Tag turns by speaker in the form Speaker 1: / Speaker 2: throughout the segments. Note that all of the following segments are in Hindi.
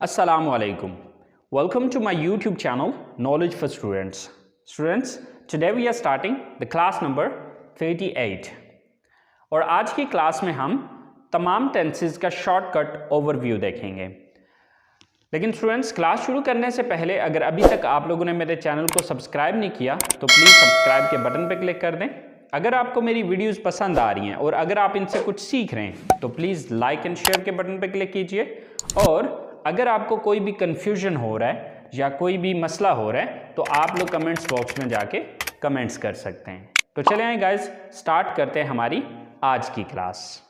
Speaker 1: Assalamualaikum. Welcome to my YouTube channel Knowledge for Students. Students, today we are starting the class number 38. और आज की क्लास में हम तमाम टेंसेस का शॉर्टकट ओवरव्यू देखेंगे। लेकिन स्टूडेंट्स, क्लास शुरू करने से पहले अगर अभी तक आप लोगों ने मेरे चैनल को सब्सक्राइब नहीं किया तो प्लीज़ सब्सक्राइब के बटन पर क्लिक कर दें। अगर आपको मेरी वीडियोस पसंद आ रही हैं और अगर आप इनसे कुछ सीख रहे हैं तो प्लीज़ लाइक एंड शेयर के बटन पर क्लिक कीजिए। और अगर आपको कोई भी कन्फ्यूजन हो रहा है या कोई भी मसला हो रहा है तो आप लोग कमेंट्स बॉक्स में जाके कमेंट्स कर सकते हैं। तो चले आए गाइस, स्टार्ट करते हैं हमारी आज की क्लास।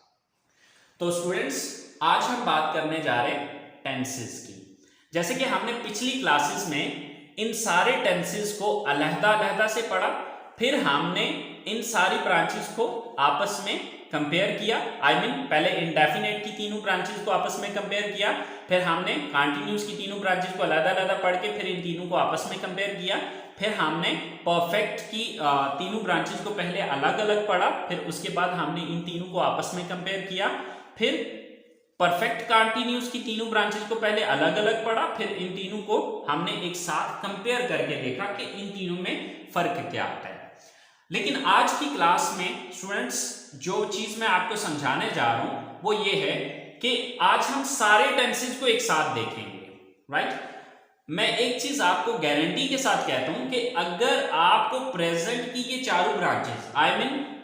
Speaker 2: तो स्टूडेंट्स, आज हम बात करने जा रहे हैं टेंसेस की। जैसे कि हमने पिछली क्लासेस में इन सारे टेंसेस को अलग-अलग से पढ़ा, फिर हमने इन सारी ब्रांचेस को आपस में कंपेयर किया। पहले इंडेफिनेट की तीनों ब्रांचेस को आपस में कंपेयर किया, फिर हमने कॉन्टिन्यूस की तीनों ब्रांचेस को अलग-अलग पढ़ के फिर इन तीनों को आपस में कंपेयर किया। फिर हमने परफेक्ट की तीनों ब्रांचेस को पहले अलग-अलग पढ़ा, फिर उसके बाद हमने इन तीनों को आपस में कंपेयर किया। फिर परफेक्ट कॉन्टिन्यूस की तीनों ब्रांचेस को पहले अलग-अलग पढ़ा, फिर इन तीनों को हमने एक साथ कंपेयर करके देखा कि इन तीनों में फर्क क्या आता है। लेकिन आज की क्लास में स्टूडेंट्स जो चीज मैं आपको समझाने जा रहा हूं वो ये है कि आज हम सारे टेंसेस को एक साथ देखेंगे। राइट? मैं एक चीज आपको गारंटी के साथ कहता हूं कि अगर आपको प्रेजेंट की ये चारों branches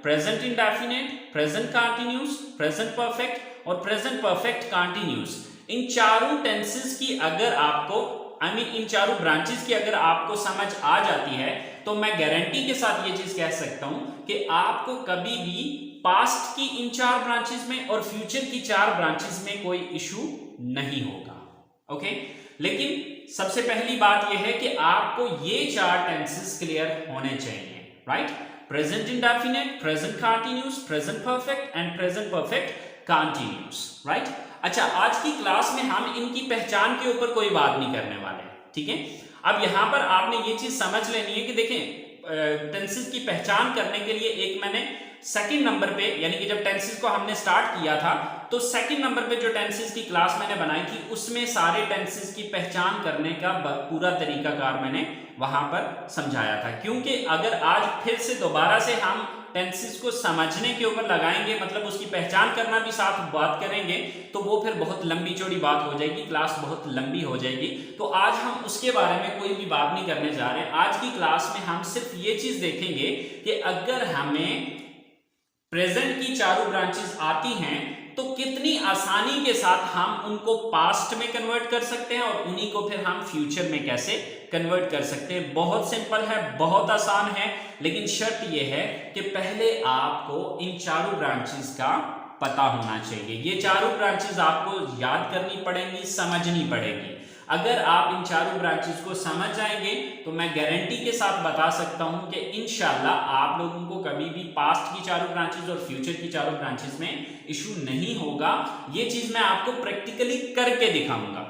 Speaker 2: present indefinite, present continuous, present perfect और प्रेजेंट परफेक्ट कंटीन्यूअस, इन चारों टेंसेस की अगर आपको इन चारों ब्रांचेस की अगर आपको समझ आ जाती है तो मैं गारंटी के साथ ये चीज कह सकता हूं कि आपको कभी भी पास्ट की इन चार ब्रांचेस में और फ्यूचर की चार ब्रांचेस में कोई इशू नहीं होगा। ओके? लेकिन सबसे पहली बात यह है कि आपको ये चार टेंसेस क्लियर होने चाहिए। Right? Present indefinite, present continuous, present perfect and present perfect continuous. Right? अच्छा, आज की क्लास में हम इनकी पहचान के ऊपर कोई बात नहीं करने वाले। ठीक है? अब यहां पर आपने ये चीज समझ लेनी है कि देखें, टेंसेस की पहचान करने के लिए एक मैंने सेकंड नंबर पे, यानी कि जब टेंसेस को हमने स्टार्ट किया था तो सेकंड नंबर पे जो टेंसेस की क्लास मैंने बनाई थी उसमें सारे टेंसेस की पहचान करने का पूरा तरीकाकार मैंने वहां पर समझाया था। क्योंकि अगर आज फिर से दोबारा से हम टेंसेस को समझने के ऊपर लगाएंगे, मतलब उसकी पहचान करना भी साथ बात करेंगे, तो वो फिर बहुत लंबी चौड़ी बात हो जाएगी, क्लास बहुत लंबी हो जाएगी। तो आज हम उसके बारे में कोई भी बात नहीं करने जा रहे हैं। आज की क्लास में हम सिर्फ ये चीज देखेंगे कि अगर हमें प्रेजेंट की चारों ब्रांचेस आती हैं तो कितनी आसानी के साथ हम उनको पास्ट में कन्वर्ट कर सकते हैं और उन्हीं को फिर हम फ्यूचर में कैसे कन्वर्ट कर सकते हैं। बहुत सिंपल है, बहुत आसान है, लेकिन शर्त यह है कि पहले आपको इन चारों ब्रांचेस का पता होना चाहिए। ये चारों ब्रांचेस आपको याद करनी पड़ेंगी, समझनी पड़ेगी। अगर आप इन चारों ब्रांचेस को समझ जाएंगे तो मैं गारंटी के साथ बता सकता हूं कि इंशाल्लाह आप लोगों को कभी भी पास्ट की चारों ब्रांचेस और फ्यूचर की चारों ब्रांचेस में इशू नहीं होगा। ये चीज मैं आपको प्रैक्टिकली करके दिखाऊंगा।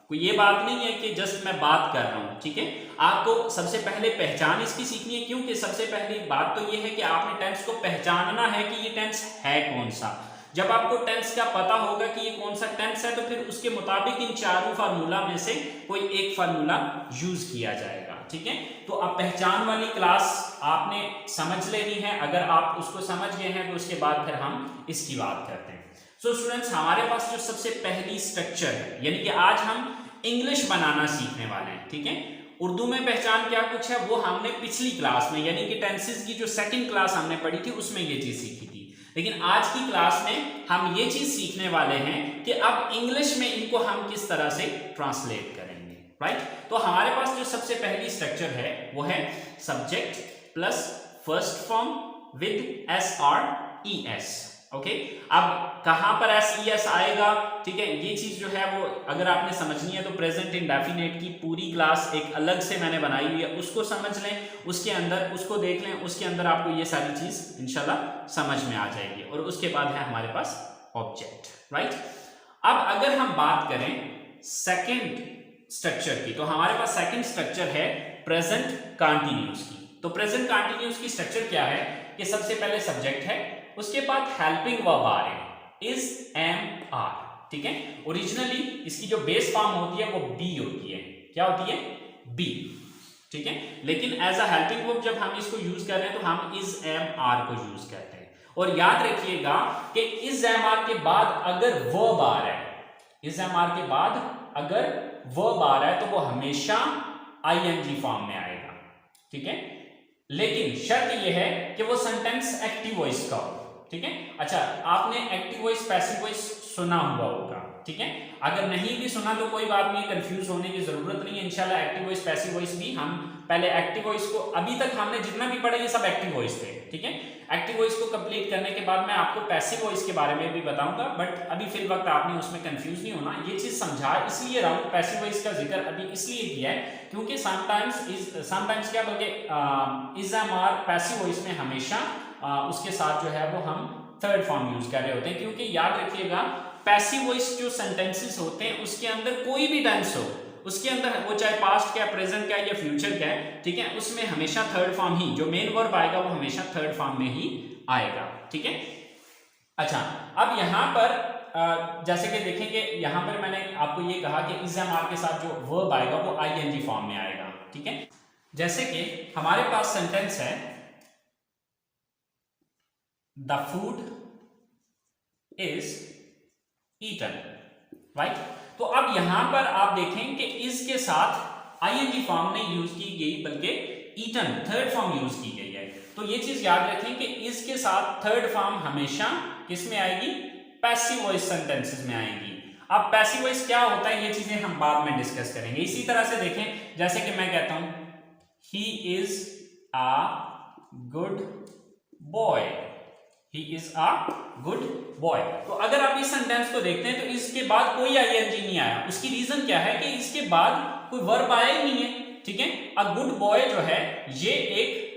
Speaker 2: कोई ये बात नहीं है कि जस्ट मैं बात कर रहा हूं। ठीक है? आपको सबसे पहले पहचान इसकी सीखनी है, क्योंकि सबसे पहली बात तो ये है कि आपने टेंस को पहचानना है कि ये टेंस है कौन सा। जब आपको टेंस का पता होगा कि ये कौन सा टेंस है तो फिर उसके मुताबिक इन चारों फार्मूला में से कोई एक फार्मूला यूज किया जाएगा। ठीक है? तो अब पहचान वाली क्लास आपने समझ लेनी है। अगर आप उसको समझ गए हैं तो उसके बाद फिर हम इसकी बात करते हैं। सो स्टूडेंट्स, हमारे पास जो सबसे पहली स्ट्रक्चर है, यानी कि आज हम इंग्लिश बनाना सीखने वाले हैं। ठीक है? उर्दू में पहचान क्या कुछ है वो हमने पिछली क्लास में, यानी कि टेंसेस की जो सेकंड क्लास हमने पढ़ी थी उसमें ये चीज सीखी थी। लेकिन आज की क्लास में हम ये चीज सीखने वाले हैं कि अब इंग्लिश में इनको हम किस तरह से ट्रांसलेट करेंगे। राइट? तो हमारे पास जो सबसे पहली स्ट्रक्चर है वो है subject plus first form with SRES। Okay? अब कहां पर SES आएगा? ठीक है? ये चीज जो है वो अगर आपने समझनी है तो प्रेजेंट इंडेफिनिट की पूरी क्लास एक अलग से मैंने बनाई हुई है, उसको समझ लें, उसके अंदर उसको देख लें, उसके अंदर आपको ये सारी चीज इंशाल्लाह समझ में आ जाएगी। और उसके बाद है हमारे पास ऑब्जेक्ट। राइट? अब अगर हम बात करें सेकंड स्ट्रक्चर की, तो हमारे पास सेकंड स्ट्रक्चर है प्रेजेंट कंटीन्यूअस की। तो प्रेजेंट कंटीन्यूअस की स्ट्रक्चर क्या है कि सबसे पहले सब्जेक्ट है, उसके बाद हेल्पिंग वर्ब आ रहे हैं, इज, एम, आर। ठीक है। ओरिजिनली इसकी जो बेस फॉर्म होती है वो बी होती है। क्या होती है? बी, ठीक है। लेकिन एज अ हेल्पिंग वर्ब जब हम इसको यूज कर रहे हैं तो हम इज एम आर को यूज करते हैं। और याद रखिएगा कि इज एम आर के बाद अगर वर्ब आ रहा है, इज एम आर के बाद अगर वर्ब आ रहा है तो वो हमेशा आईएनजी फॉर्म में आएगा, ठीक है। लेकिन शर्त यह है कि वो सेंटेंस एक्टिव वॉइस का हो, ठीक है। अच्छा, आपने एक्टिव वॉइस पैसिव वॉइस सुना हुआ होगा, ठीक है। अगर नहीं भी सुना तो कोई बात नहीं, कंफ्यूज होने की जरूरत नहीं है। इंशाल्लाह एक्टिव वॉइस पैसिव वॉइस भी हम पहले एक्टिव वॉइस को, अभी तक हमने जितना भी पढ़ा ये सब एक्टिव वॉइस थे, ठीक है। एक्टिव वॉइस को कंप्लीट करने के बाद मैं आपको पैसिव वॉइस के बारे में भी बताऊंगा, बट अभी फिल वक्त आपने उसमें कंफ्यूज नहीं होना। ये चीज समझा इसलिए रहा हूं, पैसिव वॉइस का जिक्र अभी इसलिए किया है क्योंकि समटाइम्स क्या बोलते is am are passive voice में हमेशा उसके साथ जो है वो हम थर्ड फॉर्म यूज कर रहे होते हैं। क्योंकि याद रखिएगा पैसिव वॉइस जो सेंटेंसेस होते हैं उसके अंदर कोई भी टेंस हो, उसके अंदर वो चाहे पास्ट का, प्रेजेंट का या फ्यूचर का है, ठीक है, उसमें हमेशा थर्ड फॉर्म ही, जो मेन वर्ब आएगा वो हमेशा थर्ड फॉर्म में ही आएगा, ठीक है। अच्छा, अब यहां पर जैसे कि देखेंगे, यहां पर मैंने आपको ये कहा कि इज एम आर के साथ जो वर्ब आएगा वो आईएनजी फॉर्म में आएगा, ठीक है। जैसे कि हमारे पास सेंटेंस है the food is eaten, right. तो अब यहां पर आप देखें कि इज के साथ आईएनजी फॉर्म नहीं यूज की गई बल्कि ईटन थर्ड फॉर्म यूज की गई है। तो ये चीज याद रखें कि इज के साथ थर्ड फॉर्म हमेशा किस में आएगी? पैसिव वॉइस सेंटेंसेस में आएगी। अब पैसिव वॉइस क्या होता है ये चीजें हम बाद में डिस्कस करेंगे। इसी तरह से देखें, जैसे कि मैं कहता हूं he is a good boy, he is a good boy. तो अगर आप इस सेंटेंस को देखते हैं तो इसके बाद कोई आईएनजी नहीं आया। उसकी रीजन क्या है कि इसके बाद कोई वर्ब आया ही नहीं है, ठीक है। अ गुड बॉय जो है ये एक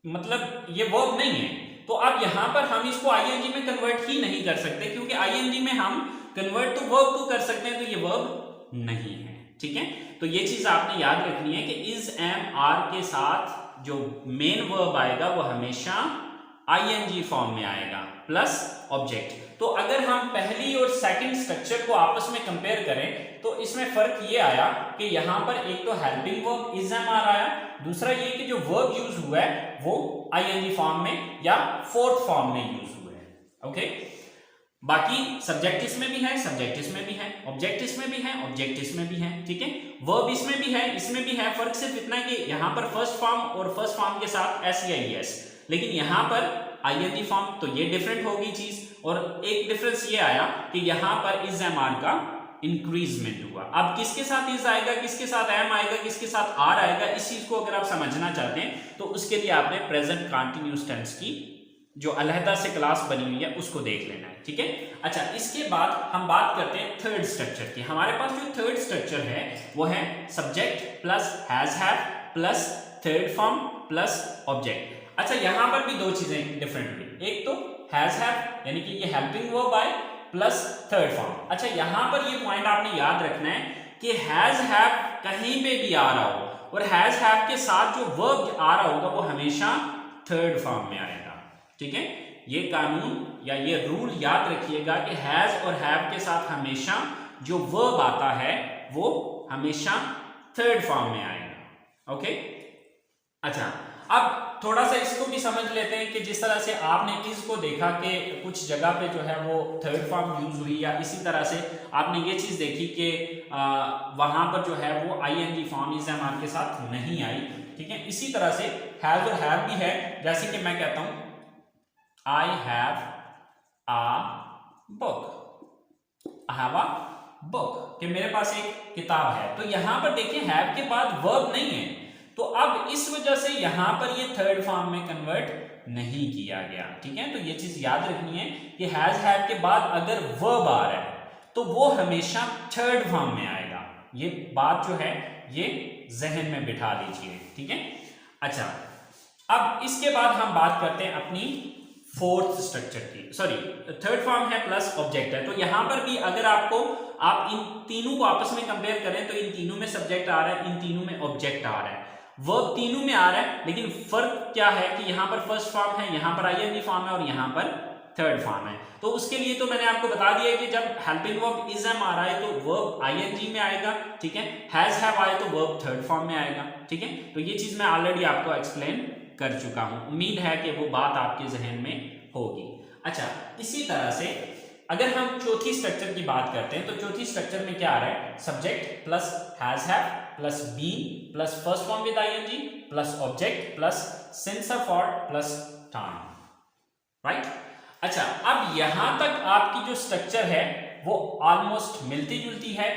Speaker 2: मतलब ये वर्ब नहीं है। तो अब यहां पर हम इसको आईएनजी में कन्वर्ट ही नहीं कर सकते, क्योंकि आईएनजी में हम कन्वर्ट तो वर्ब को कर सकते हैं, तो ये वर्ब नहीं है, ठीक है। तो ये चीज आपने याद रखनी है कि इज एम आर के साथ जो मेन वर्ब आएगा वो हमेशा आईएनजी फॉर्म में आएगा प्लस ऑब्जेक्ट। तो अगर हम पहली और सेकंड स्ट्रक्चर को आपस में कंपेयर करें तो इसमें फर्क ये आया कि यहां पर एक तो helping verb is am are आया, दूसरा ये कि जो वर्ब यूज हुआ है वो आईएनजी फॉर्म में या फोर्थ फॉर्म में यूज हुआ है, ओके। बाकी सब्जेक्ट इसमें भी है, सब्जेक्ट इसमें भी है, ऑब्जेक्ट इसमें भी है, ऑब्जेक्ट इसमें भी है, ठीक है। वर्ब इसमें भी है, इसमें भी है। फर्क सिर्फ इतना है कि यहां पर फर्स्ट फॉर्म और फर्स्ट फॉर्म के साथ एस या ईएस, लेकिन यहां पर आईएनजी फॉर्म, तो ये डिफरेंट होगी चीज। और एक डिफरेंस ये आया कि यहां पर इज एम आर का इंक्रीजमेंट हुआ। अब किसके साथ इज आएगा, किसके साथ एम आएगा, किसके साथ आर आएगा, इस चीज को अगर आप समझना चाहते हैं तो उसके लिए आपने प्रेजेंट कंटीन्यूअस टेंस की जो अलहदा से क्लास बनी हुई है उसको देख लेना है, ठीक है। अच्छा, इसके बाद हम बात करते हैं थर्ड स्ट्रक्चर की। हमारे पास जो थर्ड स्ट्रक्चर है वो है subject plus has have plus third form plus object. अच्छा, यहां पर भी दो चीजें डिफरेंट हुई। एक तो हैज हैव यानी कि ये हेल्पिंग वर्ब आए प्लस थर्ड फॉर्म। अच्छा, यहां पर ये पॉइंट आपने याद रखना है कि हैज हैव कहीं पे भी आ रहा हो और हैज हैव के साथ जो वर्ब आ रहा होगा वो हमेशा थर्ड फॉर्म में आएगा, ठीक है। ये कानून या ये रूल याद रखिएगा कि हैज और हैव के साथ हमेशा जो वर्ब आता है वो हमेशा थर्ड फॉर्म में आएगा, ओके। अच्छा, अब थोड़ा सा इसको भी समझ लेते हैं कि जिस तरह से आपने इसको देखा कि कुछ जगह पे जो है वो थर्ड फॉर्म यूज हुई, या इसी तरह से आपने ये चीज देखी कि वहां पर जो है वो ING form is am are के साथ नहीं आई, ठीक है। इसी तरह से हैज और हैव भी है। जैसे कि मैं कहता हूं I have a book, I have a book, कि मेरे पास एक किताब है। तो यहां पर देखिए हैव के बाद वर्ब नहीं है, तो अब इस वजह से यहां पर ये थर्ड फॉर्म में कन्वर्ट नहीं किया गया, ठीक है। तो ये चीज याद रखनी है कि हैज हैव के बाद अगर वर्ब आ रहा है तो वो हमेशा थर्ड फॉर्म में आएगा। ये बात जो है ये जहन में बिठा लीजिए, ठीक है। अच्छा, अब इसके बाद हम बात करते हैं अपनी फोर्थ स्ट्रक्चर की। सॉरी, थर्ड फॉर्म है प्लस ऑब्जेक्ट है। तो यहां पर भी अगर आप इन तीनों को आपस में कंपेयर करें तो इन तीनों में सब्जेक्ट आ रहा है, इन तीनों में ऑब्जेक्ट आ रहा है, वर्ब तीनों में आ रहा है, लेकिन फर्क क्या है कि यहां पर फर्स्ट फॉर्म है, यहां पर आईएनजी फॉर्म है और यहां पर थर्ड फॉर्म है। तो उसके लिए तो मैंने आपको बता दिया है कि जब हेल्पिंग वर्ब इज एम आ रहा है तो वर्ब आईएनजी में आएगा, ठीक है। हैज हैव आए तो वर्ब थर्ड फॉर्म में आएगा, ठीक है। तो ये चीज मैं ऑलरेडी आपको एक्सप्लेन कर चुका हूं, उम्मीद है कि वो बात आपके जहन में होगी। अच्छा, इसी तरह से अगर हम चौथी स्ट्रक्चर की बात करते हैं तो चौथी स्ट्रक्चर में क्या आ रहा है, subject plus has have plus been plus first form with ING plus object plus since of और प्लस टाइम, राइट। अच्छा, अब यहां तक आपकी जो स्ट्रक्चर है वो ऑलमोस्ट मिलती जुलती है।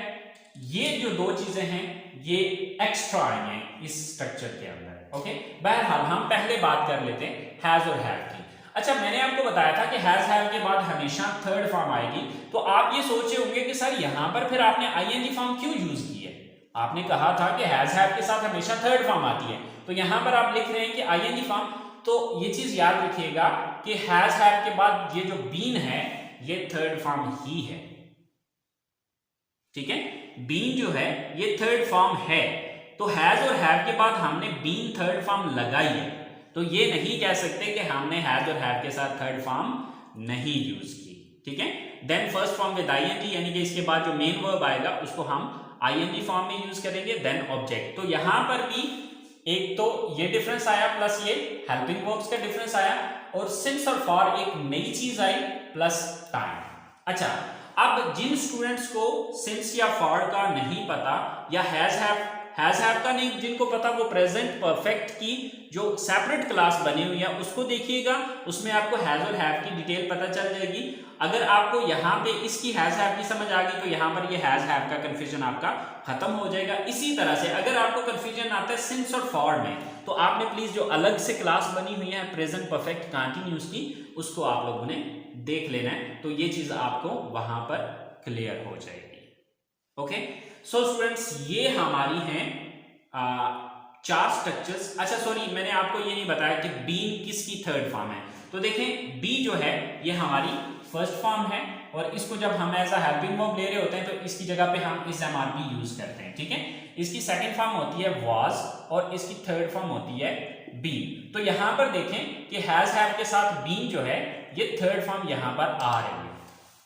Speaker 2: ये जो दो चीजें हैं ये एक्स्ट्रा आई हैं इस स्ट्रक्चर के अंदर, ओके। बहरहाल हम पहले बात कर लेते हैं हैज और हैव की। अच्छा, मैंने आपको बताया था कि हैज हैव के बाद हमेशा थर्ड फॉर्म आएगी, तो आप ये सोच रहे होंगे कि सर यहां पर फिर आपने आईएनजी फॉर्म क्यों यूज की है। आपने कहा था कि हैज हैव के साथ हमेशा थर्ड फॉर्म आती है, तो यहां पर आप लिख रहे हैं कि आईएनजी फॉर्म। तो ये चीज याद रखिएगा कि हैज हैव के बाद ये जो बीन है ये थर्ड फॉर्म ही है, ठीक है। बीन जो है ये थर्ड फॉर्म है, तो हैज और हैव के बाद हमने बीन थर्ड फॉर्म लगाई है, तो ये नहीं कह सकते कि हमने हैज और हैव के साथ थर्ड फॉर्म नहीं यूज की, ठीक है। Then first form with ING, यानी कि इसके बाद जो मेन वर्ब आएगा उसको हम आईएनजी फॉर्म में यूज करेंगे। देन ऑब्जेक्ट, तो यहां पर भी एक तो ये डिफरेंस आया प्लस ये हेल्पिंग वर्ब्स का डिफरेंस आया, और सिंस और फॉर एक नई चीज आई प्लस टाइम। अच्छा, अब जिन स्टूडेंट्स को सिंस या फॉर का नहीं पता या हैज हैव का नहीं जिनको पता, वो प्रेजेंट परफेक्ट की जो सेपरेट क्लास बनी हुई है उसको देखिएगा, उसमें आपको हैज और हैव की डिटेल पता चल जाएगी। अगर आपको यहाँ पे इसकी हैज हैव की समझ आ गई तो यहाँ पर ये हैज हैव का कंफ्यूजन आपका खत्म हो जाएगा। इसी तरह से अगर आपको कंफ्यूजन आता है सिंस और फॉर में, तो आपने प्लीज जो अलग से क्लास बनी हुई है प्रेजेंट परफेक्ट कंटीन्यूअस की, उसको आप लोगों ने देख लेना है, तो ये चीज आपको वहां पर क्लियर हो जाएगी, ओके। सो स्टूडेंट्स, ये हमारी हैं 4 स्ट्रक्चर्स। अच्छा सॉरी, मैंने आपको ये नहीं बताया कि बीन किसकी थर्ड फॉर्म है। तो देखें, बी जो है ये हमारी फर्स्ट फॉर्म है, और इसको जब हम एज अ हेल्पिंग वर्ब ले रहे होते हैं तो इसकी जगह पे हम इस एमआरपी यूज करते हैं, ठीक है। इसकी सेकंड फॉर्म होती है वाज, और इसकी थर्ड फॉर्म होती है बीन। तो यहां पर देखें कि हैज हैव के साथ बीन जो है ये थर्ड फॉर्म यहां पर आ रही है,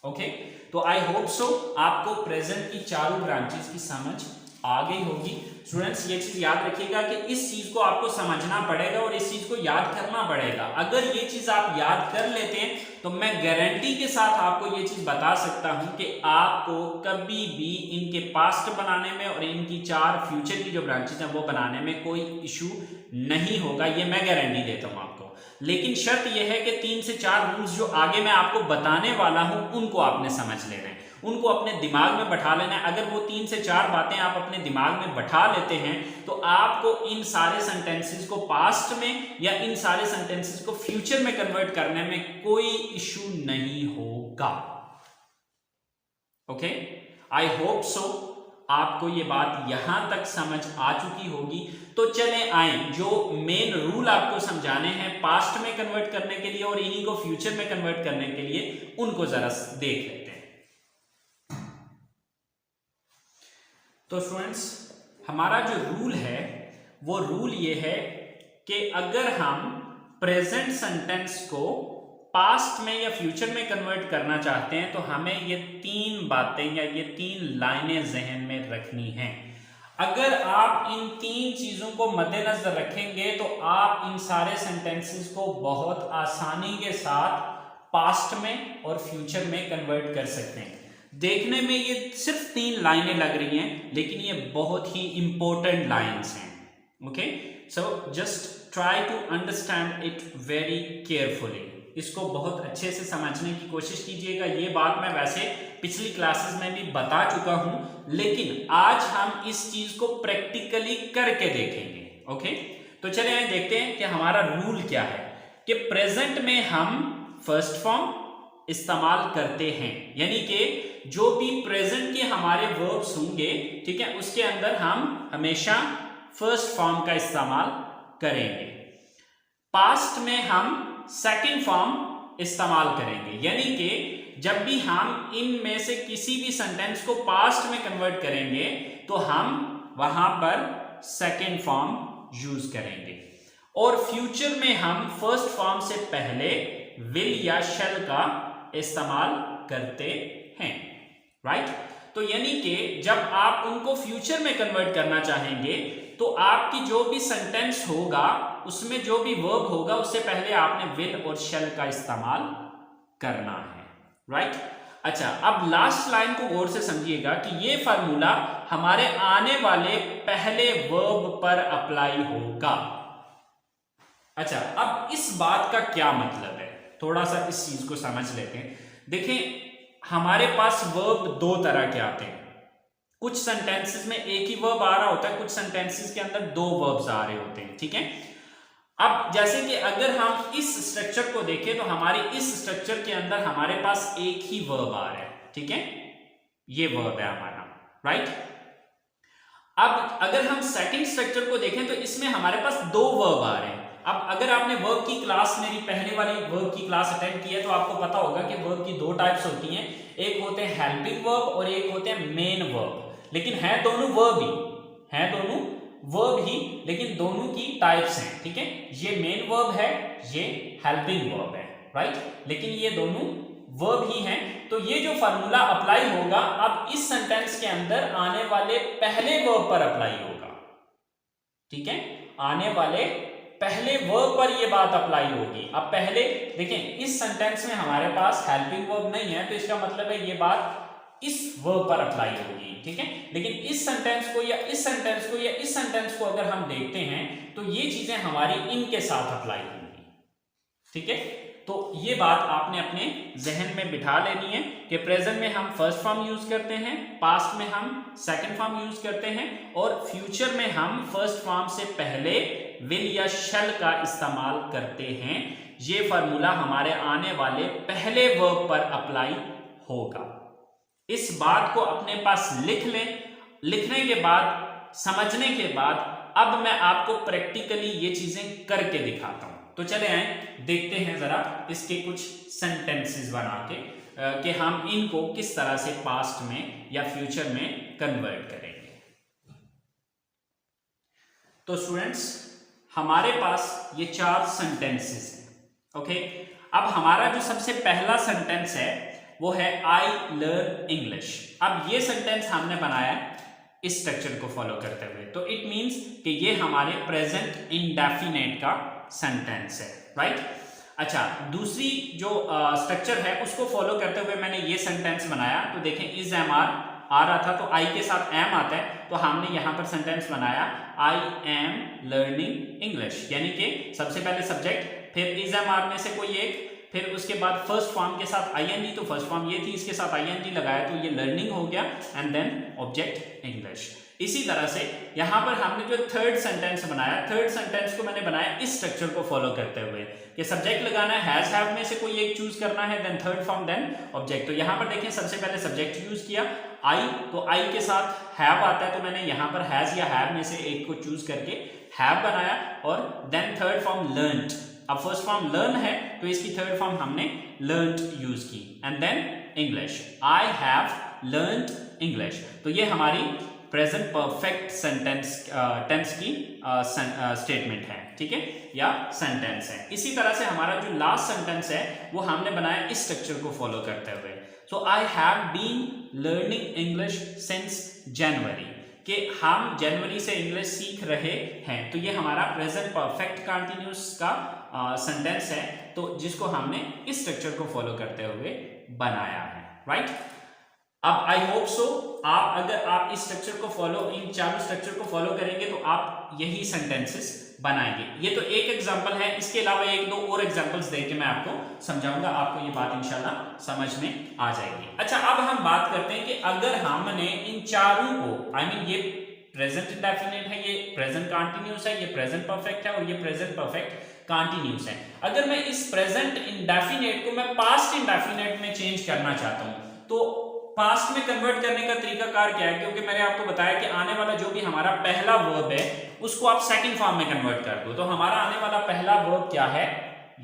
Speaker 2: ओके। तो आई होप सो आपको प्रेजेंट की चारों ब्रांचेस की समझ आ गई होगी। स्टूडेंट्स, ये चीज याद रखिएगा कि इस चीज को आपको समझना पड़ेगा और इस चीज को याद करना पड़ेगा। अगर ये चीज आप याद कर लेते हैं तो मैं गारंटी के साथ आपको ये चीज बता सकता हूं कि आपको कभी भी इनके पास्ट बनाने में और इनकी 4 फ्यूचर की जो ब्रांचेस हैं वो बनाने में कोई इशू नहीं होगा, ये मैं गारंटी देता हूं आपको। लेकिन शर्त यह है कि 3 से 4 रूल्स जो आगे मैं आपको बताने वाला हूं उनको आपने समझ लेना है, उनको अपने दिमाग में बैठा लेना है। अगर वो 3 से 4 बातें आप अपने दिमाग में बैठा लेते हैं तो आपको इन सारे सेंटेंसेस को पास्ट में या इन सारे सेंटेंसेस को फ्यूचर में कन्वर्ट करने में कोई इशू नहीं होगा, ओके। आई होप सो आपको ये बात यहां तक समझ आ चुकी होगी। तो चले आए जो मेन रूल आपको समझाने हैं पास्ट में कन्वर्ट करने के लिए और इन्हीं को फ्यूचर में कन्वर्ट करने के लिए, उनको जरा देख लेते हैं। तो स्टूडेंट्स, हमारा जो रूल है वो रूल ये है कि अगर हम प्रेजेंट सेंटेंस को पास्ट में या फ्यूचर में कन्वर्ट करना चाहते हैं तो हमें ये 3 बातें या ये 3 लाइनें जहन में रखनी हैं। अगर आप इन 3 चीजों को मद्देनजर रखेंगे तो आप इन सारे सेंटेंसेस को बहुत आसानी के साथ पास्ट में और फ्यूचर में कन्वर्ट कर सकते हैं। देखने में ये सिर्फ 3 लाइनें लग रही हैं लेकिन ये बहुत ही इंपॉर्टेंट लाइन्स हैं, okay. So just try to understand it very carefully. इसको बहुत अच्छे से समझने की कोशिश कीजिएगा। ये बात मैं वैसे पिछली क्लासेस में भी बता चुका हूं, लेकिन आज हम इस चीज को प्रैक्टिकली करके देखेंगे, ओके। तो चलिए आइए देखते हैं कि हमारा रूल क्या है कि प्रेजेंट में हम फर्स्ट फॉर्म इस्तेमाल करते हैं, यानी कि जो भी प्रेजेंट के हमारे वर्ब्स होंगे, ठीक है, उसके अंदर हम हमेशा फर्स्ट फॉर्म का इस्तेमाल करेंगे। पास्ट में हम सेकंड फॉर्म इस्तेमाल करेंगे, यानी कि जब भी हम इनमें से किसी भी सेंटेंस को पास्ट में कन्वर्ट करेंगे तो हम वहां पर सेकंड फॉर्म यूज करेंगे, और फ्यूचर में हम फर्स्ट फॉर्म से पहले विल या शैल का इस्तेमाल करते हैं, राइट। तो यानी कि जब आप उनको फ्यूचर में कन्वर्ट करना चाहेंगे तो आपकी जो भी सेंटेंस होगा उसमें जो भी वर्ब होगा उससे पहले आपने विल और शैल का इस्तेमाल करना है, राइट। अच्छा, अब लास्ट लाइन को गौर से समझिएगा कि ये फार्मूला हमारे आने वाले पहले वर्ब पर अप्लाई होगा। अच्छा, अब इस बात का क्या मतलब है, थोड़ा सा इस चीज को समझ लेते हैं। देखें, हमारे पास वर्ब दो तरह के आते हैं। कुछ सेंटेंसेस में एक ही वर्ब आ रहा होता है, कुछ सेंटेंसेस के अंदर दो वर्ब्स आ रहे होते हैं, ठीक है। अब जैसे कि अगर हम इस स्ट्रक्चर को देखें तो हमारी इस स्ट्रक्चर के अंदर हमारे पास एक ही वर्ब आ रहा है, ठीक है, ये वर्ब है हमारा, राइट। अब अगर हम सेकंड स्ट्रक्चर को देखें तो इसमें हमारे पास दो वर्ब आ रहे हैं। अब अगर आपने वर्ब की क्लास, मेरी पहले वाली वर्ब की क्लास अटेंड की है तो आपको पता होगा कि वर्ब की दो टाइप्स होती हैं, एक होते हैं हेल्पिंग वर्ब और एक होते हैं मेन वर्ब। लेकिन है दोनों वर्ब ही, लेकिन दोनों की टाइप्स हैं, ठीक है। ये मेन वर्ब है, ये हेल्पिंग वर्ब है, राइट। लेकिन ये दोनों वर्ब ही हैं। तो ये जो फार्मूला अप्लाई होगा अब इस सेंटेंस के अंदर आने वाले पहले वर्ब पर अप्लाई होगा, ठीक है। आने वाले पहले वर्ब पर ये बात अप्लाई होगी। अब पहले देखें, इस सेंटेंस में हमारे पास हेल्पिंग वर्ब नहीं है तो इसका मतलब है ये बात इस वर्ब पर अप्लाई होगी, ठीक है। लेकिन इस सेंटेंस को या इस सेंटेंस को या इस सेंटेंस को अगर हम देखते हैं तो ये चीजें हमारी इनके साथ अप्लाई होंगी, ठीक है। तो ये बात आपने अपने जहन में बिठा लेनी है कि प्रेजेंट में हम फर्स्ट फॉर्म यूज करते हैं, पास्ट में हम सेकंड फॉर्म यूज करते हैं और फ्यूचर में हम फर्स्ट फॉर्म से पहले विल या शैल का इस्तेमाल करते हैं। ये फार्मूला हमारे आने वाले पहले वर्ब पर अप्लाई होगा। इस बात को अपने पास लिख लें। लिखने के बाद, समझने के बाद अब मैं आपको प्रैक्टिकली ये चीजें करके दिखाता हूं। तो चले आए देखते हैं जरा इसके कुछ सेंटेंसेस बना के कि हम इनको किस तरह से पास्ट में या फ्यूचर में कन्वर्ट करेंगे। तो स्टूडेंट्स, हमारे पास ये चार सेंटेंसेस हैं, ओके। अब हमारा जो सबसे पहला सेंटेंस है वो है आई लर्न इंग्लिश। अब ये सेंटेंस हमने बनाया इस स्ट्रक्चर को फॉलो करते हुए, तो इट मींस कि ये हमारे प्रेजेंट इंडेफिनेट का सेंटेंस है, राइट। अच्छा, दूसरी जो स्ट्रक्चर है उसको फॉलो करते हुए मैंने ये सेंटेंस बनाया। तो देखें, इज एम आर आ रहा था तो आई के साथ एम आता है, तो हमने यहां पर सेंटेंस बनाया आई एम लर्निंग इंग्लिश, यानी कि सबसे पहले सब्जेक्ट, फिर इज एम आर में से कोई एक, फिर उसके बाद फर्स्ट फॉर्म के साथ आईएनजी, तो फर्स्ट फॉर्म ये थी, इसके साथ आईएनजी लगाया तो ये लर्निंग हो गया, एंड देन ऑब्जेक्ट इंग्लिश। इसी तरह से यहां पर हमने जो थर्ड सेंटेंस बनाया, थर्ड सेंटेंस को मैंने बनाया इस स्ट्रक्चर को फॉलो करते हुए कि सब्जेक्ट लगाना है, हैज हैव में से कोई एक चूज करना है, then third form, then object. तो यहां पर देखें, सबसे पहले सब्जेक्ट यूज किया आई, तो आई के साथ हैव आता है तो मैंने यहां पर हैज या हैव में से एक को चूज करके हैव बनाया, और देन थर्ड फॉर्म लर्न्ड। अब फर्स्ट फॉर्म लर्न है तो इसकी थर्ड फॉर्म हमने लर्न्ड यूज की, and then English, I have learned English. तो ये हमारी प्रेजेंट परफेक्ट सेंटेंस टेंस की स्टेटमेंट है, ठीक है, या सेंटेंस है। इसी तरह से हमारा जो लास्ट सेंटेंस है वो हमने बनाया इस स्ट्रक्चर को फॉलो करते हुए। So I have been learning English since January, कि हम जनवरी से इंग्लिश सीख रहे हैं। तो ये हमारा प्रेजेंट परफेक्ट कंटिन्यूस का सेंटेंस है, तो जिसको हमने इस स्ट्रक्चर को फॉलो करते हुए बनाया है, राइट। अब आई होप सो अगर आप इस स्ट्रक्चर को फॉलो, इन चारों स्ट्रक्चर को फॉलो करेंगे तो आप यही सेंटेंसेस बनाएंगे। ये तो एक एग्जांपल है, इसके अलावा एक दो और एग्जांपल्स देके मैं आपको समझाऊंगा, आपको ये बात इंशाल्लाह समझ में आ जाएगी। अच्छा, अब हम बात करते हैं कि अगर हमने इन चारों को, आई मीन ये प्रेजेंट इंडेफिनिट है, ये प्रेजेंट कंटीन्यूअस है, ये प्रेजेंट परफेक्ट है और ये प्रेजेंट परफेक्ट कंटीन्यूअस है, अगर मैं इस प्रेजेंट इंडेफिनिट को मैं पास्ट इंडेफिनिट में चेंज करना चाहता हूं तो पास्ट में कन्वर्ट करने का तरीकाकार क्या है? क्योंकि मैंने आपको बताया कि आने वाला जो भी हमारा पहला वर्ब है उसको आप सेकंड फॉर्म में कन्वर्ट कर दो। तो हमारा आने वाला पहला वर्ब क्या है?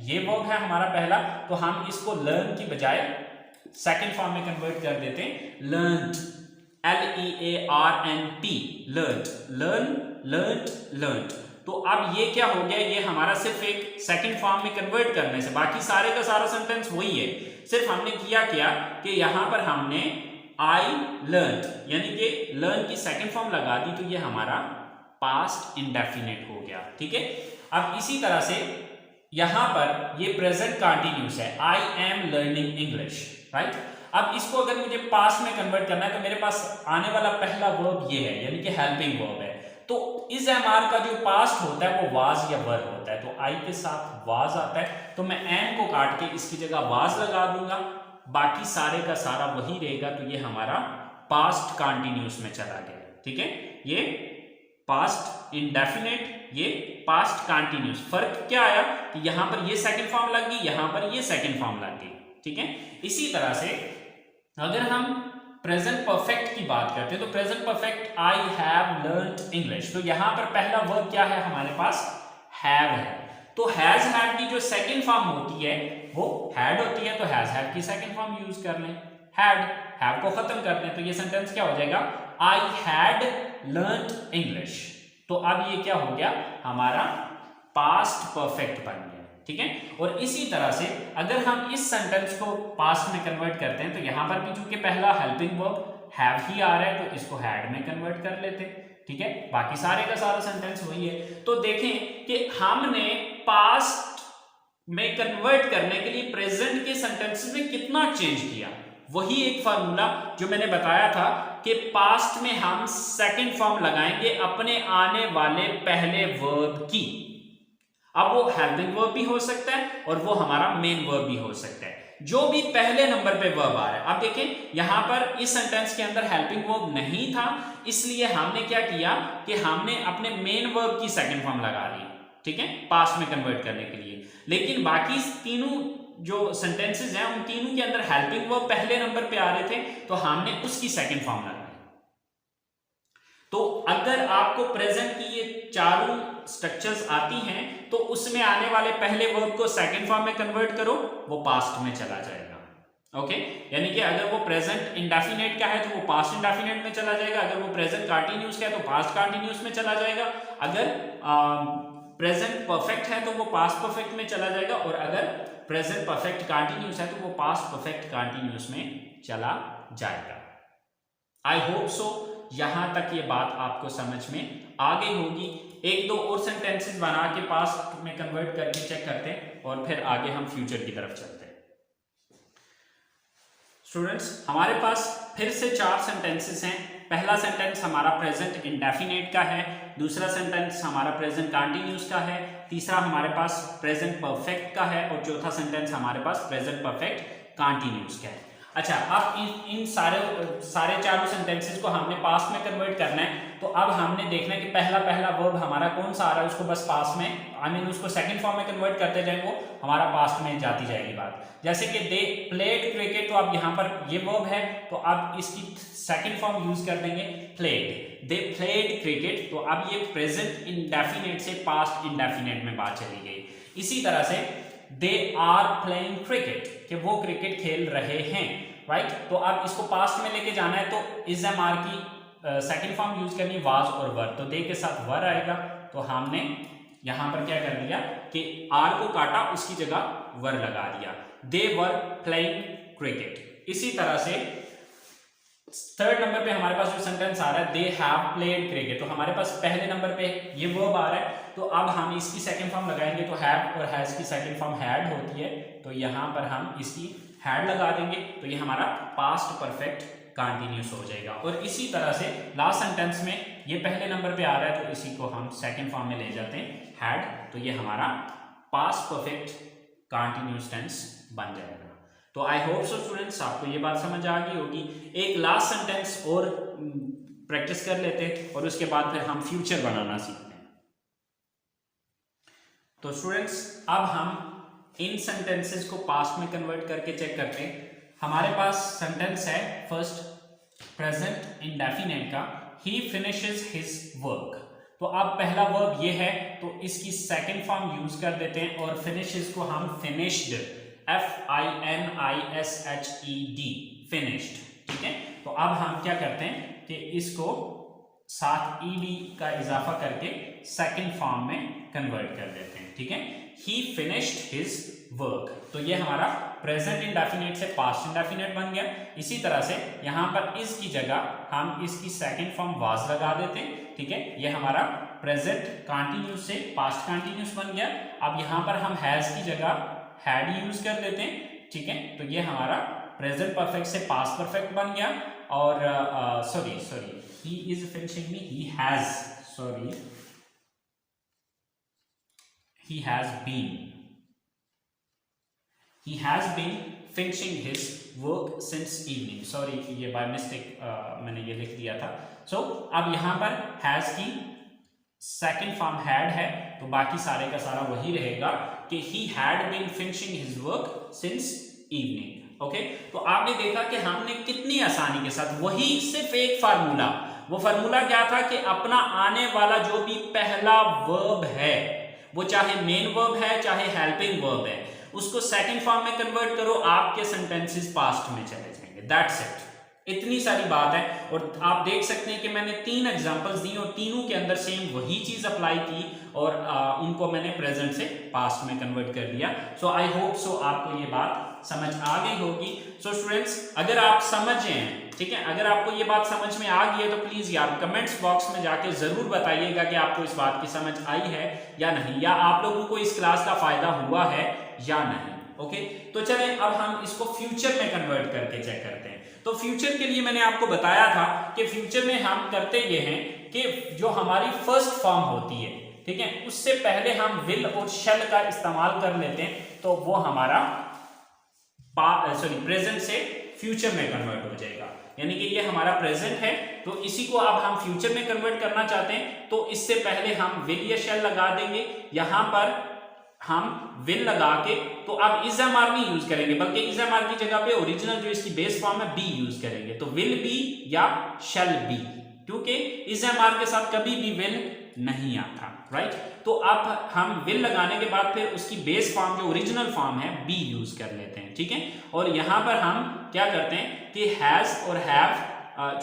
Speaker 2: ये वर्ब है हमारा पहला, तो हम इसको लर्न की बजाय सेकंड फॉर्म में कन्वर्ट कर देते हैं learned, LEARNT, learned, learn, learned, learned. तो अब ये क्या हो गया, ये हमारा सिर्फ एक सेकंड फॉर्म में कन्वर्ट करने से, बाकी सारे का सारा सेंटेंस वही है, सिर्फ हमने किया क्या कि यहां पर हमने आई लर्न यानी कि लर्न की सेकंड फॉर्म लगा दी, तो ये हमारा पास्ट इंडेफिनिट हो गया। ठीक है, अब इसी तरह से यहां पर ये प्रेजेंट कंटिन्यूस है, I am learning English, right. अब इसको अगर मुझे पास्ट में कन्वर्ट करना है तो मेरे पास आने वाला पहला वर्ब ये है, यानी कि हेल्पिंग वर्ब है। तो इस एमआर का जो पास्ट होता है वो वाज या वर होता है, तो आई के साथ वाज आता है, तो मैं एम को काट के इसकी जगह वाज लगा दूंगा, बाकी सारे का सारा वही रहेगा, तो ये हमारा पास्ट कंटिन्यूस में चला गया। ठीक है, ये पास्ट इंडेफिनिट, ये पास्ट कंटिन्यूस। फर्क क्या आया कि यहां पर ये सेकंड फॉर्म लग गई, यहां पर ये सेकंड फॉर्म लग गई। ठीक है, इसी तरह से अगर हम प्रेजेंट परफेक्ट की बात करते हैं तो present perfect I have learned English, तो यहां पर पहला वर्ब क्या है हमारे पास, हैव है। तो हैज हैव की जो सेकंड फॉर्म होती है वो हैड होती है, तो हैज हैव की सेकंड फॉर्म यूज कर लें, हैड, हैव को खत्म कर दें, तो ये सेंटेंस क्या हो जाएगा, आई हैड लर्नड इंग्लिश। तो अब ये क्या हो गया, हमारा पास्ट परफेक्ट बन गया। ठीक है, और इसी तरह से अगर हम इस सेंटेंस को पास्ट में कन्वर्ट करते हैं तो यहां पर भी चूंकि पहला हेल्पिंग वर्ब हैव ही आ रहा है तो इसको हैड में कन्वर्ट कर लेते हैं। ठीक है, बाकी सारे का सारा सेंटेंस वही है। तो देखें कि हमने पास्ट में कन्वर्ट करने के लिए प्रेजेंट के सेंटेंसेस में कितना चेंज किया, वही एक फार्मूला जो मैंने बताया था कि पास्ट में हम सेकंड फॉर्म लगाएंगे अपने आने वाले पहले वर्ब की। अब वो हेल्पिंग वर्ब भी हो सकता है और वो हमारा मेन वर्ब भी हो सकता है, जो भी पहले नंबर पे वर्ब आ रहा है। अब देखें यहां पर इस सेंटेंस के अंदर हेल्पिंग वर्ब नहीं था, इसलिए हमने क्या किया कि हमने अपने मेन वर्ब की सेकंड फॉर्म लगा दी। ठीक है, पास्ट में कन्वर्ट करने के लिए। लेकिन बाकी तीनों जो सेंटेंसेस हैं उन तीनों के अंदर हेल्पिंग वर्ब पहले नंबर पे आ रहे थे, तो हमने उसकी सेकंड फॉर्म लगाई। तो अगर आपको प्रेजेंट की ये चारों स्ट्रक्चर्स आती हैं तो उसमें आने वाले पहले वर्ब को सेकंड फॉर्म में कन्वर्ट करो, वो पास्ट में चला जाएगा। ओके, यानी कि अगर वो प्रेजेंट इंडेफिनिट का है तो वो पास्ट इंडेफिनिट में चला जाएगा, अगर वो प्रेजेंट कंटीन्यूअस का है तो पास्ट कंटीन्यूअस में चला जाएगा, अगर प्रेजेंट परफेक्ट है तो वो पास्ट परफेक्ट में चला जाएगा, और अगर प्रेजेंट परफेक्ट कंटीन्यूअस है तो वो पास्ट परफेक्ट कंटीन्यूअस में चला जाएगा। आई होप सो यहां तक ये बात आपको समझ में आ गई होगी। एक दो और सेंटेंसेस बना के पास्ट में कन्वर्ट करके चेक करते हैं और फिर आगे हम फ्यूचर की तरफ चलते हैं। स्टूडेंट्स, हमारे पास फिर से 4 सेंटेंसेस हैं। पहला सेंटेंस हमारा प्रेजेंट इंडेफिनिट का है, दूसरा सेंटेंस हमारा प्रेजेंट कंटीन्यूअस का है, तीसरा हमारे पास प्रेजेंट परफेक्ट का है, और चौथा सेंटेंस हमारे पास प्रेजेंट परफेक्ट कंटीन्यूअस का है। अच्छा, अब इन सारे चारों सेंटेंसेस को हमने पास्ट में कन्वर्ट करना है, तो अब हमने देखना है कि पहला वर्ब हमारा कौन सा आ रहा है, उसको बस पास्ट में उसको सेकंड फॉर्म में कन्वर्ट करते जाएं, वो हमारा पास्ट में जाती जाएगी बात। जैसे कि दे प्लेड क्रिकेट, तो अब यहाँ पर ये वर्ब है तो अब इसकी सेकंड फॉर्म यूज कर देंगे प्लेड, दे प्लेड क्रिकेट, तो अब ये प्रेजेंट इंडेफिनिट से पास्ट इंडेफिनिट में बात चली गई। इसी तरह से दे आर प्लेइंग क्रिकेट, कि वो क्रिकेट खेल रहे हैं, राइट। तो अब इसको पास्ट में लेके जाना है तो इज एम आर की सेकंड फॉर्म यूज करनी वाज और वर, तो दे के साथ वर आएगा, तो हमने यहां पर क्या कर दिया कि आर को काटा, उसकी जगह वर लगा दिया, दे वर प्लेइंग क्रिकेट। इसी तरह से थर्ड नंबर पे हमारे पास जो सेंटेंस आ रहा है दे हैव प्लेड क्रिकेट, तो हमारे पास पहले नंबर पे ये वर्ब आ रहा है, तो अब हम इसकी सेकंड फॉर्म लगाएंगे, तो हैव और हैज की सेकंड फॉर्म हैड होती है, तो यहां पर हम इसकी हैड लगा देंगे, तो ये हमारा पास्ट परफेक्ट कंटीन्यूअस हो जाएगा। और इसी तरह से लास्ट सेंटेंस में ये पहले नंबर पे आ रहा है, तो इसी को हम सेकंड फॉर्म में ले जाते हैं हैड, तो ये हमारा पास्ट परफेक्ट कंटीन्यूअस टेंस बन जाएगा। तो आई होप सो स्टूडेंट्स आपको ये बात समझ आ गई होगी। एक लास्ट सेंटेंस और प्रैक्टिस कर लेते हैं और उसके बाद फिर हम फ्यूचर बनाना सीखते हैं। तो स्टूडेंट्स, अब हम इन सेंटेंसेस को पास्ट में कन्वर्ट करके चेक करते हैं। हमारे पास सेंटेंस है फर्स्ट प्रेजेंट इंडेफिनिट का, ही फिनिशेस हिज वर्क, तो अब पहला वर्ब ये है तो इसकी सेकंड फॉर्म यूज कर देते हैं और फिनिशेस को हम फिनिश्ड, FINISHED, फिनिश्ड। ठीक है, तो अब हम क्या करते हैं कि इसको साथ ईडी का इजाफा करके सेकंड फॉर्म में कन्वर्ट कर देते हैं, ठीक है। ही फिनिश्ड हिज वर्क, तो ये हमारा प्रेजेंट इंडेफिनिट से पास्ट इंडेफिनिट बन गया। इसी तरह से यहाँ पर इज की जगह हम इसकी सेकंड फॉर्म वाज लगा देते हैं, ठीक है। ये हमारा प्रेजेंट कंटिन्यूस से पास्ट कंटिन्यूस बन गया। अब यहाँ पर हम हैज की जगह हैड यूज कर देते हैं, ठीक है। तो ये हमारा प्रेजेंट परफेक्ट से पास्ट परफेक्ट बन गया। और sorry he is finishing me, he has been finishing his work since evening. Sorry, ये बाय मिस्टेक मैंने ये लिख दिया था। सो अब यहाँ पर हैज की सेकंड फॉर्म हैड है, तो बाकी सारे का सारा वही रहेगा कि he had been finishing his work since evening. Okay, तो आपने देखा कि हमने कितनी आसानी के साथ वही सिर्फ एक फार्मूला, वो फार्मूला क्या था कि अपना आने वाला जो भी पहला वर्ब है, वो चाहे मेन वर्ब है चाहे हेल्पिंग वर्ब है, उसको सेकंड फॉर्म में कन्वर्ट करो, आपके सेंटेंसेस पास्ट में चले जाएंगे। दैट्स इट, इतनी सारी बात है। और आप देख सकते हैं कि मैंने 3 एग्जांपल्स दी और तीनों के अंदर सेम वही चीज अप्लाई की और उनको मैंने प्रेजेंट से पास्ट में कन्वर्ट कर दिया। सो आई होप सो आपको ये बात समझ आ गई होगी। सो स्टूडेंट्स, अगर आप समझे हैं, ठीक है, अगर आपको ये बात समझ में आ गई है तो प्लीज यार कमेंट्स बॉक्स में जाके जरूर बताइएगा कि आपको इस बात की समझ आई है या नहीं, या आप लोगों को इस क्लास का फायदा हुआ है या नहीं। ओके, तो चलें अब हम इसको फ्यूचर में कन्वर्ट करके चेक करते हैं। तो फ्यूचर के लिए मैंने आपको बताया था कि फ्यूचर में हम करते ये हैं कि जो हमारी फर्स्ट फॉर्म होती है, ठीक है, उससे पहले हम विल और शैल का इस्तेमाल कर लेते हैं, तो वो हमारा प्रेजेंट से फ्यूचर में कन्वर्ट हो जाएगा। यानी कि ये हमारा प्रेजेंट है, तो इसी को अब हम फ्यूचर में कन्वर्ट करना चाहते हैं, तो इससे पहले हम विल या शैल लगा देंगे। यहां पर हम विल लगा के तो अब इज एम आर नहीं यूज करेंगे, बल्कि इज एम आर की जगह पे ओरिजिनल जो इसकी बेस फॉर्म है बी यूज करेंगे। तो विल बी या शैल बी, क्योंकि इज एम आर के साथ कभी भी विल नहीं आता, राइट। तो अब हम विल लगाने के बाद फिर उसकी बेस फॉर्म जो ओरिजिनल फॉर्म है बी यूज कर लेते हैं, ठीक है। और यहां पर हम क्या करते हैं कि हैज और हैव,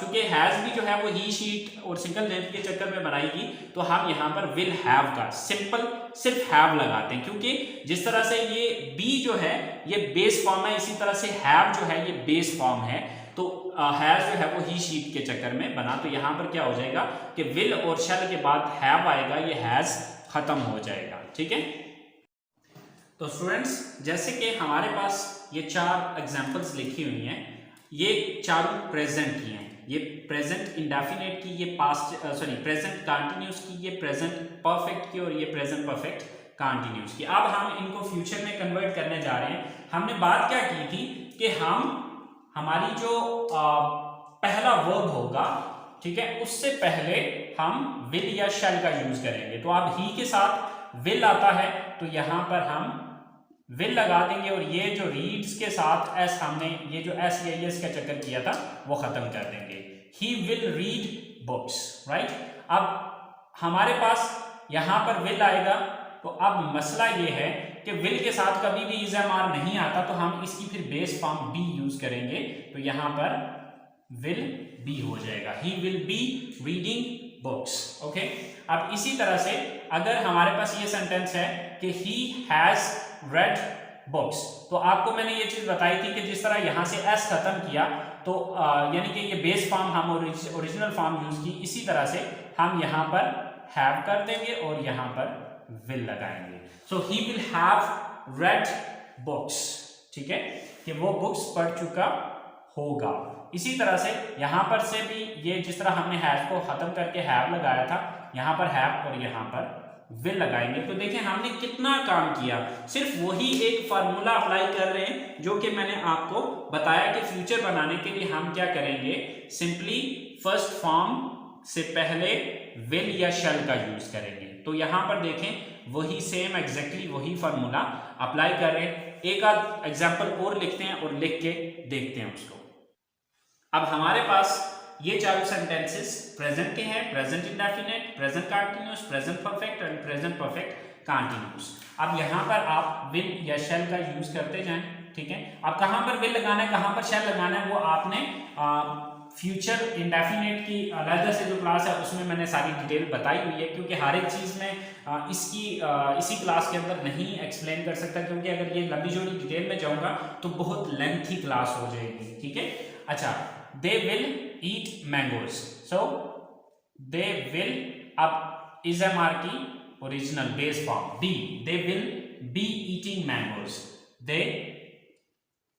Speaker 2: चूंकि हैज भी जो है वो ही शीट और सिंगल लेंथ के चक्कर में बनाएगी, तो हम यहाँ पर विल हैव का सिंपल सिर्फ हैव लगाते हैं, क्योंकि जिस तरह से ये बी जो है ये बेस फॉर्म है, इसी तरह से हैव जो है ये बेस फॉर्म है। तो हैज जो है वो ही शीट के चक्कर में बना, तो यहाँ पर क्या हो जाएगा कि विल और शैल के बाद हैव आएगा, ये हैज खत्म हो जाएगा, ठीक है। तो स्टूडेंट्स, जैसे कि हमारे पास ये 4 एग्जाम्पल्स लिखी हुई हैं, ये चारों प्रेजेंट की हैं। ये प्रेजेंट इंडेफिनिट की, ये पास्ट प्रेजेंट कंटिन्यूस की, ये प्रेजेंट परफेक्ट की और ये प्रेजेंट परफेक्ट कंटिन्यूस की। अब हम इनको फ्यूचर में कन्वर्ट करने जा रहे हैं। हमने बात क्या की थी कि हमारी जो पहला वर्ब होगा, ठीक है, उससे पहले हम विल या शैल का यूज करेंगे। तो अब ही के साथ विल आता है, तो यहां पर हम विल लगा देंगे और ये जो रीड्स के साथ एस, हमने ये जो एस या एस का चक्कर किया था वो खत्म कर देंगे। He will read books, right. अब हमारे पास यहां पर विल आएगा, तो अब मसला ये है कि विल के साथ कभी भी इज एम आर नहीं आता, तो हम इसकी फिर बेस फॉर्म बी यूज करेंगे, तो यहां पर विल बी हो जाएगा। He will be reading books. Okay, अब इसी तरह से अगर हमारे पास ये सेंटेंस है कि ही हैज रेड बुक्स, तो आपको मैंने ये चीज बताई थी कि जिस तरह यहां से एस खत्म किया, तो यानी कि ये बेस फॉर्म हम ओरिजिनल फॉर्म यूज की, इसी तरह से हम यहां पर हैव कर देंगे और यहां पर विल लगाएंगे। So he will have read books, ठीक है, कि वो बुक्स पढ़ चुका होगा। इसी तरह से यहां पर से भी ये जिस तरह हमने हैव को खत्म करके हैव लगाया था, यहां पर हैव और यहां पर विल लगाएंगे। तो देखें हमने कितना काम किया, सिर्फ वही एक फार्मूला अप्लाई कर रहे हैं जो कि मैंने आपको बताया कि फ्यूचर बनाने के लिए हम क्या करेंगे, सिंपली फर्स्ट फॉर्म से पहले विल या शैल का यूज करेंगे। तो यहां पर देखें वही सेम एग्जैक्टली वही फार्मूला अप्लाई कर रहे हैं। एक आध एग्जाम्पल और लिखते हैं और लिख के देखते हैं उसको। अब हमारे पास ये चारों सेंटेंसेस प्रेजेंट के हैं, present indefinite, present continuous, present perfect and present perfect continuous. अब यहाँ पर आप विल या शैल का यूज करते जाएं, ठीक है। अब कहाँ पर विल लगाना है, कहाँ पर शैल लगाना है, वो आपने फ्यूचर इंडेफिनेट की अलग से जो क्लास है उसमें मैंने सारी डिटेल बताई हुई है, क्योंकि हर एक चीज़ में इसी क्लास के अंदर नहीं एक्सप्लेन कर सकता, क्योंकि अगर ये लंबी जोड़ी डिटेल में जाऊंगा तो बहुत लेंथी क्लास हो जाएगी, ठीक है। अच्छा, they will eat mangoes, so they will, अब इज एम आर की original base form be, they will be eating mangoes, they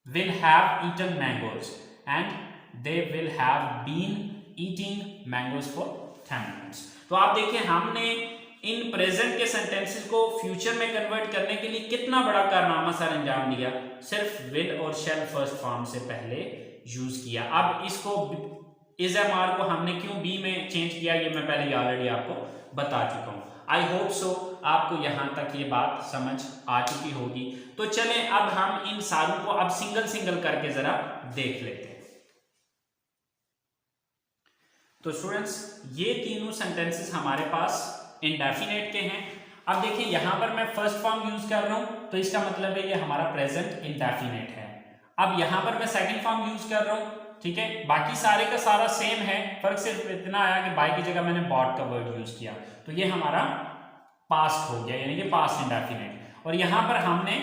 Speaker 2: will have eaten mangoes and they will have been eating mangoes for 10 minutes। तो आप देखिए हमने इन प्रेजेंट के सेंटेंसेस को फ्यूचर में कन्वर्ट करने के लिए कितना बड़ा कारनामा सर अंजाम दिया, सिर्फ विल और शैल फर्स्ट फॉर्म से पहले यूज किया। अब इसको इज एम आर को हमने क्यों बी में चेंज किया ये मैं पहले ऑलरेडी आपको बता चुका हूं। आई होप सो आपको यहां तक ये बात समझ आ चुकी होगी। तो चलें अब हम इन सारों को अब सिंगल सिंगल करके जरा देख लेते हैं। तो स्टूडेंट्स ये तीनों सेंटेंसेस हमारे पास इंडेफिनेट के हैं। अब देखिए यहां पर मैं फर्स्ट फॉर्म यूज कर रहा हूं तो इसका मतलब है ये हमारा प्रेजेंट इंडेफिनेट है। अब यहां पर मैं सेकंड फॉर्म यूज कर रहा हूं, ठीक है, बाकी सारे का सारा सेम है, फर्क सिर्फ इतना आया कि बाई की जगह मैंने बॉट का वर्ड यूज किया, तो ये हमारा पास्ट हो गया, यानी कि पास्ट इंडेफिनेट। और यहां पर हमने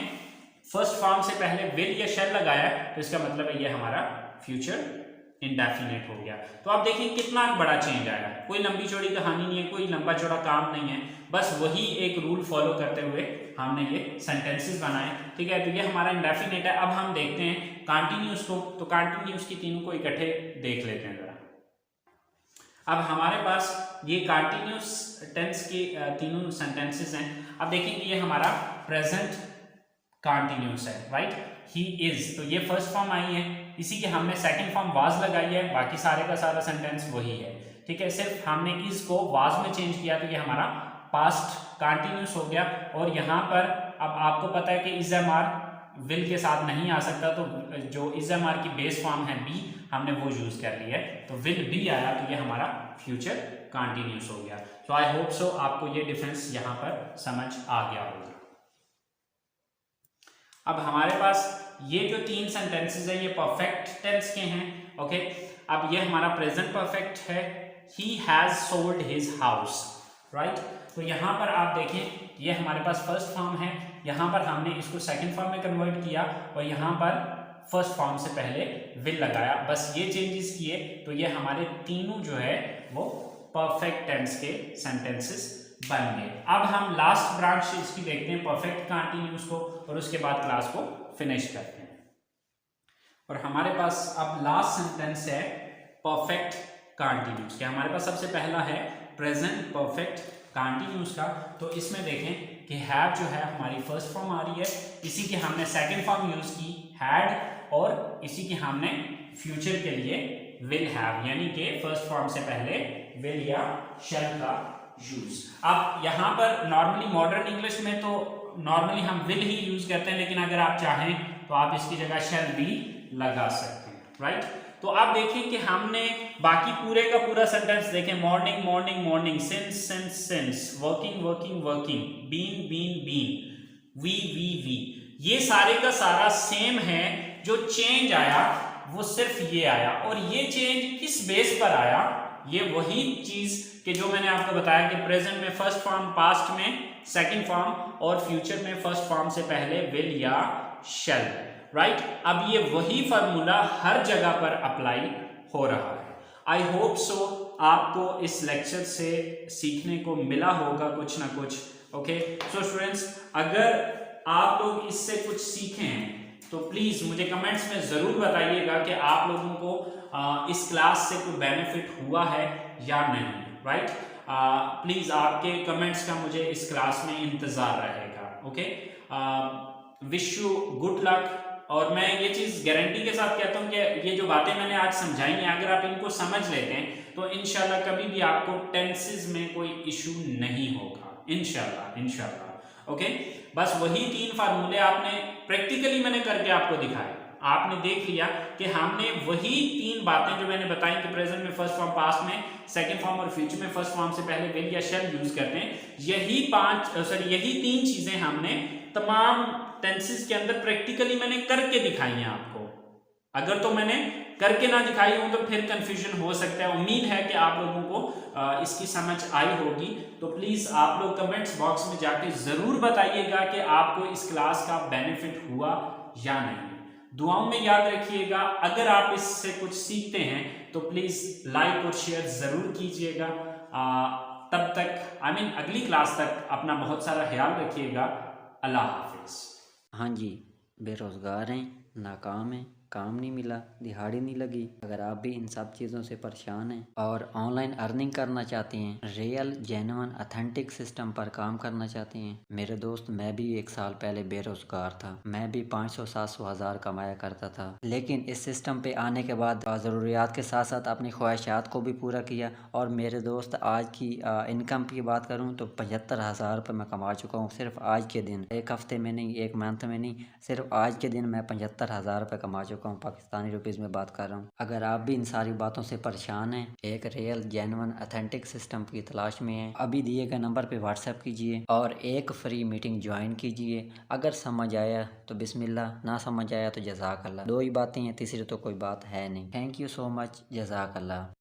Speaker 2: फर्स्ट फॉर्म से पहले विल या शैल लगाया तो इसका मतलब है ये हमारा फ्यूचर इंडेफिनेट हो गया। तो आप देखिए कितना बड़ा चेंज आया, कोई लंबी चौड़ी कहानी नहीं है, कोई लंबा चौड़ा काम नहीं है, बस वही एक रूल फॉलो करते हुए हमने ये सेंटेंसेस बनाए, ठीक है। तो ये हमारा इंडेफिनेट है। अब हम देखते हैं कंटिन्यूअस को, तो कंटिन्यूअस की तीनों को इकट्ठे देख लेते हैं जरा। अब हमारे पास ये कंटिन्यूअस टेंस के तीनों सेंटेंसेस हैं। अब देखिए कि ये हमारा प्रेजेंट कंटिन्यूअस है, राइट, ही इज, तो ये फर्स्ट फॉर्म आई है, इसी के हमने सेकंड फॉर्म वाज लगाई है, बाकी सारे का सारा सेंटेंस वही है, ठीक है, सिर्फ हमने इज को वाज में चेंज किया तो ये हमारा पास्ट कंटिन्यूअस हो गया। और यहाँ पर अब आपको पता है कि इज एम आर विल के साथ नहीं आ सकता, तो जो इज एम आर की बेस फॉर्म है बी हमने वो यूज कर लिया है, तो विल बी आया तो ये हमारा फ्यूचर कंटिन्यूअस हो गया। तो आई होप सो आपको ये डिफरेंस यहाँ पर समझ आ गया होगा। अब हमारे पास ये जो तीन सेंटेंसेस है ये परफेक्ट टेंस के हैं, ओके। अब ये हमारा प्रेजेंट परफेक्ट है, he has sold his house, right. तो यहाँ पर आप देखें ये हमारे पास फर्स्ट फॉर्म है, यहाँ पर हमने इसको सेकंड फॉर्म में कन्वर्ट किया और यहाँ पर फर्स्ट फॉर्म से पहले विल लगाया, बस ये चेंजेस किए तो ये हमारे तीनों जो है वो परफेक्ट टेंस के सेंटेंसेस बन गए। अब हम लास्ट ब्रांच इसकी देखते हैं परफेक्ट कंटिन्यूअस को और उसके बाद क्लास को फिनिश करते हैं। और हमारे पास अब लास्ट सेंटेंस है परफेक्ट कंटिन्यूअस के। हमारे पास सबसे पहला है प्रेजेंट परफेक्ट कंटिन्यूअस का, तो इसमें देखें कि हैव जो है हमारी फर्स्ट फॉर्म आ रही है, इसी की हमने सेकंड फॉर्म यूज की हैड, और इसी की हमने फ्यूचर के लिए विल हैव, यानी कि फर्स्ट फॉर्म से पहले विल या शैल का यूज। अब यहाँ पर नॉर्मली मॉडर्न इंग्लिश में तो नॉर्मली हम विल ही यूज करते हैं, लेकिन अगर आप चाहें तो आप इसकी जगह शैल भी लगा सकते हैं, राइट। तो आप देखें कि हमने बाकी पूरे का पूरा सेंटेंस देखें, morning morning morning, since since since, working working working, been been been, we, ये सारे का सारा सेम है। जो चेंज आया वो सिर्फ ये आया, और ये चेंज किस बेस पर आया, ये वही चीज कि जो मैंने आपको बताया कि प्रेजेंट में फर्स्ट फॉर्म, पास्ट में सेकंड फॉर्म और फ्यूचर में फर्स्ट फॉर्म से पहले विल या शैल, राइट। अब ये वही फार्मूला हर जगह पर अप्लाई हो रहा है। आई होप सो आपको इस लेक्चर से सीखने को मिला होगा कुछ ना कुछ, ओके। सो स्टूडेंट्स, अगर आप लोग इससे कुछ सीखे हैं तो प्लीज मुझे कमेंट्स में जरूर बताइएगा कि आप लोगों को इस क्लास से कोई बेनिफिट हुआ है या नहीं, राइट। प्लीज आपके कमेंट्स का मुझे इस क्लास में इंतजार रहेगा, okay. Wish you good luck. और मैं ये चीज गारंटी के साथ कहता हूँ कि ये जो बातें मैंने आज समझाई हैं, अगर आप इनको समझ लेते हैं तो इंशाल्लाह कभी भी आपको टेंसेस में कोई इशू नहीं होगा, इंशाल्लाह, ओके। बस वही तीन फार्मूले आपने प्रैक्टिकली मैंने करके आपको दिखाए, आपने देख लिया कि हमने वही तीन बातें जो मैंने बताई कि प्रेजेंट में फर्स्ट फॉर्म, पास्ट में सेकंड फॉर्म और फ्यूचर में फर्स्ट फॉर्म से पहले विल या शैल यूज करते हैं, यही तीन चीजें हमने तमाम टेंसेस के अंदर प्रैक्टिकली मैंने करके दिखाई हैं आपको। अगर तो मैंने करके ना दिखाई हो तो फिर कंफ्यूजन हो सकता है। उम्मीद है कि आप लोगों को इसकी समझ आई होगी। तो प्लीज़ आप लोग कमेंट्स बॉक्स में जाके ज़रूर बताइएगा कि आपको इस क्लास का बेनिफिट हुआ या नहीं। दुआओं में याद रखिएगा। अगर आप इससे कुछ सीखते हैं तो प्लीज़ लाइक और शेयर ज़रूर कीजिएगा। तब तक अगली क्लास तक अपना बहुत सारा ख्याल रखिएगा। अल्लाह हाफिज़।
Speaker 3: हाँ जी, बेरोज़गार हैं, नाकाम हैं, काम नहीं मिला, दिहाड़ी नहीं लगी। अगर आप भी इन सब चीज़ों से परेशान हैं और ऑनलाइन अर्निंग करना चाहते हैं, रियल जेन्युइन अथेंटिक सिस्टम पर काम करना चाहते हैं, मेरे दोस्त मैं भी 1 साल पहले बेरोज़गार था। मैं भी 500-700 हज़ार कमाया करता था, लेकिन इस सिस्टम पे आने के बाद ज़रूरियात के साथ साथ अपनी ख्वाहिशात को भी पूरा किया। और मेरे दोस्त आज की इनकम की बात करूँ तो 75,000 रुपये मैं कमा चुका हूँ सिर्फ आज के दिन। 1 हफ्ते में नहीं, 1 मंथ में नहीं, सिर्फ आज के दिन मैं 75,000 रुपये कमा चुका हूँ। पाकिस्तानी रुपीज़ में बात कर रहा हूँ। अगर आप भी इन सारी बातों से परेशान हैं, एक रियल जेन्युइन अथेंटिक सिस्टम की तलाश में हैं, अभी दिए गए नंबर पे व्हाट्सएप कीजिए और एक फ्री मीटिंग ज्वाइन कीजिए। अगर समझ आया तो बिस्मिल्लाह, ना समझ आया तो जज़ाकल्लाह। 2 ही बातें हैं, तीसरी तो कोई बात है नहीं। थैंक यू सो मच, जज़ाकल्लाह।